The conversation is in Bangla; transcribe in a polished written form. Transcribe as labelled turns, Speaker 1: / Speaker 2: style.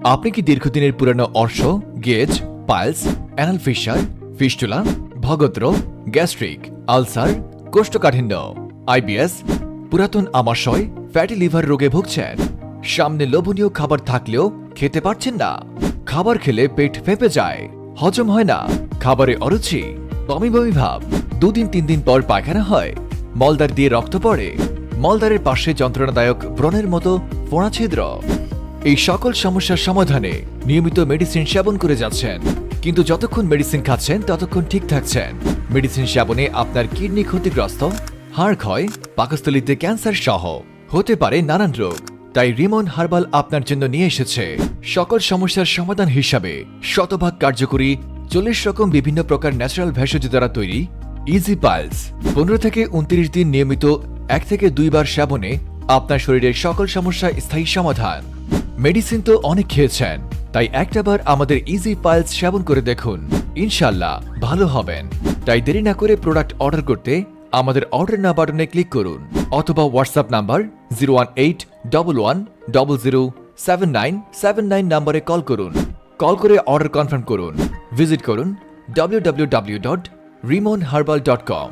Speaker 1: আপনি কি দীর্ঘদিনের পুরানো অর্শ, গেজ, পাইলস, অ্যানাল ফিশার, ফিস্টুলা, ভগদ্র, গ্যাস্ট্রিক, আলসার, কোষ্ঠকাঠিন্য, আইবিএস, পুরাতন আমাশয়, ফ্যাটি লিভার রোগে ভুগছেন? সামনে লোভনীয় খাবার থাকলেও খেতে পারছেন না? খাবার খেলে পেট ফেঁপে যায়, হজম হয় না, খাবারে অরুচি, বমি বমি ভাব, 2-3 দিন পর পায়খানা হয়, মলদ্বার দিয়ে রক্ত পড়ে, মলদ্বারের পাশে যন্ত্রণাদায়ক ব্রণের মতো ফোঁড়া ছিদ্র। এই সকল সমস্যার সমাধানে নিয়মিত মেডিসিন সেবন করে যাচ্ছেন, কিন্তু যতক্ষণ মেডিসিন খাচ্ছেন ততক্ষণ ঠিক থাকছেন। মেডিসিন সেবনে আপনার কিডনি ক্ষতিগ্রস্ত, হাড় ক্ষয়, পাকস্থলীতে ক্যান্সার সহ হতে পারে নানান রোগ। তাই রিমন হার্বাল আপনার জন্য নিয়ে এসেছে সকল সমস্যার সমাধান হিসাবে শতভাগ কার্যকরী 40 রকম বিভিন্ন প্রকার ন্যাচারাল ভেষজ দ্বারা তৈরি ইজি পাইলস। 15 থেকে 29 দিন নিয়মিত 1 থেকে 2 বার সেবনে আপনার শরীরের সকল সমস্যা স্থায়ী সমাধান। মেডিসিন তো অনেক খেয়েছেন, তাই একটাবার আমাদের ইজি পাইলস সেবন করে দেখুন, ইনশাল্লাহ ভালো হবেন। তাই দেরি না করে প্রোডাক্ট অর্ডার করতে আমাদের অর্ডার নাও বাটনে ক্লিক করুন অথবা হোয়াটসঅ্যাপ নাম্বার 01811007979 নম্বরে কল করুন। কল করে অর্ডার কনফার্ম করুন। ভিজিট করুন www.rimonherbal.com।